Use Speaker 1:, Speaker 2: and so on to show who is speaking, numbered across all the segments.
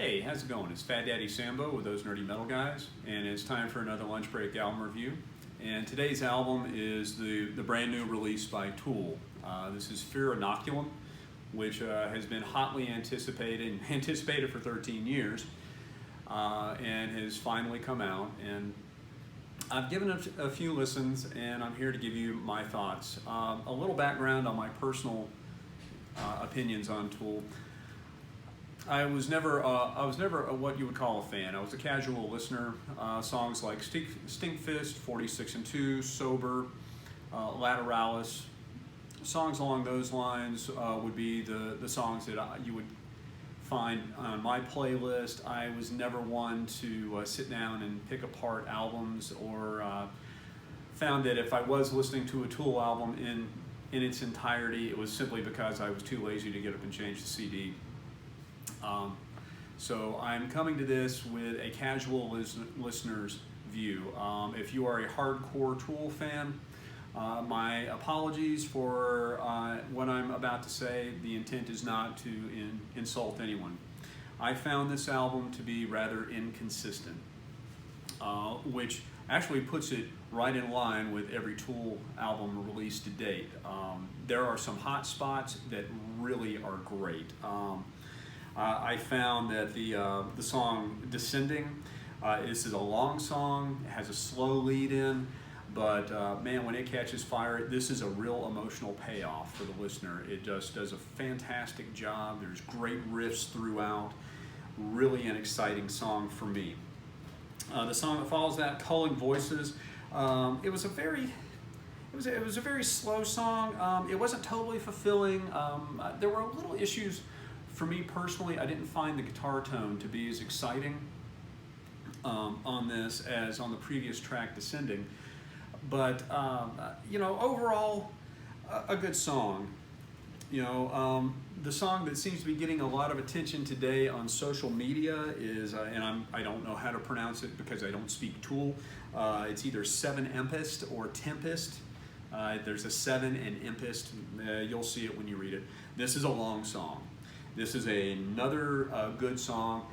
Speaker 1: Hey, how's it going? It's Fat Daddy Sambo with those nerdy metal guys, and it's time for another lunch break album review. And today's album is the brand new release by Tool. This is Fear Inoculum, which has been hotly anticipated for 13 years, and has finally come out. And I've given it a few listens, and I'm here to give you my thoughts. A little background on my personal opinions on Tool. I was never what you would call a fan. I was a casual listener. Songs like Stinkfist, 46 and 2, Sober, Lateralis, songs along those lines would be the songs that you would find on my playlist. I was never one to sit down and pick apart albums, or found that if I was listening to a Tool album in its entirety, it was simply because I was too lazy to get up and change the CD. So I'm coming to this with a casual listener's view. If you are a hardcore Tool fan, my apologies for what I'm about to say. The intent is not to insult anyone. I found this album to be rather inconsistent, which actually puts it right in line with every Tool album released to date. There are some hot spots that really are great. I found that the song Descending, this is a long song, it has a slow lead in, but man, when it catches fire, this is a real emotional payoff for the listener. It just does a fantastic job. There's great riffs throughout. Really an exciting song for me. The song that follows that, Culling Voices, it was a very slow song. It wasn't totally fulfilling. There were little issues. For me personally, I didn't find the guitar tone to be as exciting on this as on the previous track, Descending. But, overall, a good song. The song that seems to be getting a lot of attention today on social media is, I don't know how to pronounce it because I don't speak Tool. It's either Seven Empist or Tempest. There's a Seven and Empist. You'll see it when you read it. This is a long song. This is another good song,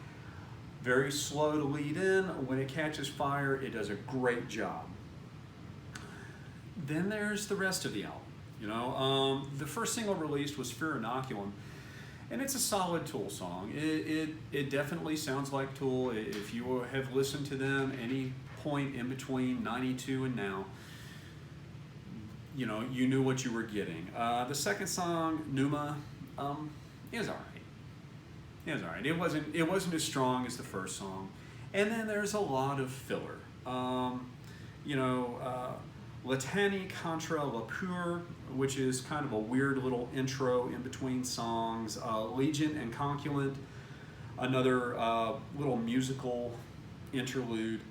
Speaker 1: very slow to lead in. When it catches fire, it does a great job. Then there's the rest of the album. The first single released was Fear Inoculum, and it's a solid Tool song. It definitely sounds like Tool. If you have listened to them any point in between 92 and now, you knew what you were getting. The second song, Pneuma, is all right. It was all right. It wasn't as strong as the first song. And then there's a lot of filler. Latani Contra La Pure, which is kind of a weird little intro in between songs. Legion and Conculent, another little musical interlude.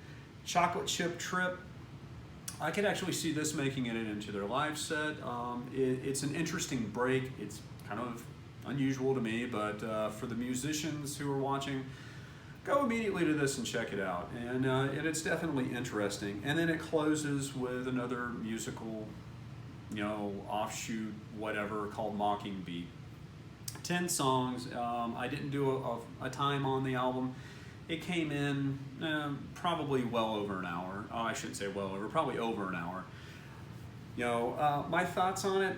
Speaker 1: Chocolate Chip Trip, I could actually see this making it into their live set. It's an interesting break. It's kind of unusual to me, but for the musicians who are watching, go immediately to this and check it out. And it's definitely interesting. And then it closes with another musical, offshoot, whatever, called Mocking Beat. 10 songs. I didn't do a time on the album. It came in probably well over an hour. Oh, I shouldn't say well over, probably over an hour. My thoughts on it,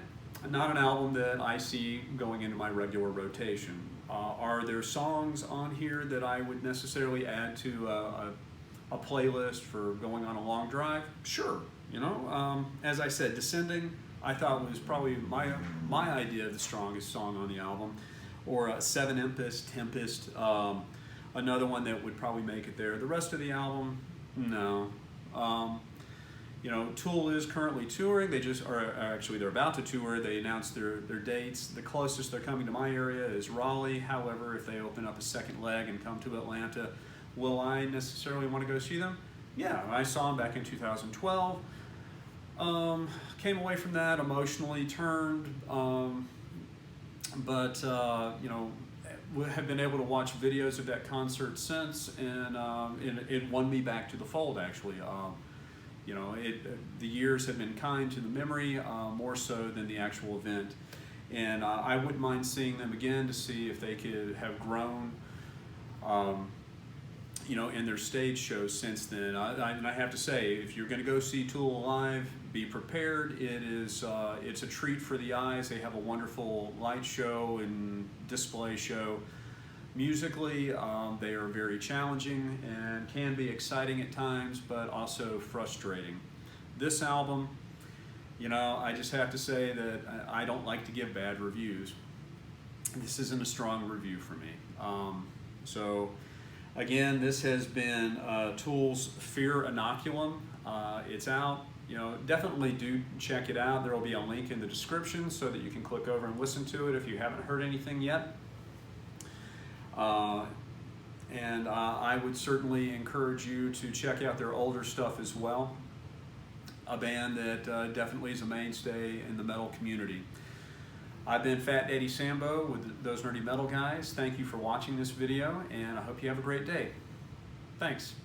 Speaker 1: not an album that I see going into my regular rotation. Are there songs on here that I would necessarily add to a playlist for going on a long drive? Sure. As I said, Descending, I thought was probably my idea of the strongest song on the album. Or Seven Empist, Tempest, another one that would probably make it there. The rest of the album, no. Tool is currently touring. They're about to tour. They announced their dates. The closest they're coming to my area is Raleigh. However, if they open up a second leg and come to Atlanta, will I necessarily want to go see them? Yeah, I saw them back in 2012. Came away from that emotionally turned, but have been able to watch videos of that concert since, and it won me back to the fold, actually. The years have been kind to the memory, more so than the actual event. And I wouldn't mind seeing them again to see if they could have grown you know, in their stage shows since then. And I have to say, if you're going to go see Tool live, be prepared. It's a treat for the eyes. They have a wonderful light show and display show. Musically, they are very challenging and can be exciting at times, but also frustrating. This album, you know, I just have to say that I don't like to give bad reviews. This isn't a strong review for me. So again, this has been Tool's Fear Inoculum. It's out. You know, definitely do check it out. There will be a link in the description so that you can click over and listen to it if you haven't heard anything yet. I would certainly encourage you to check out their older stuff as well. A band that definitely is a mainstay in the metal community. I've been Fat Daddy Sambo with Those Nerdy Metal Guys. Thank you for watching this video, and I hope you have a great day. Thanks.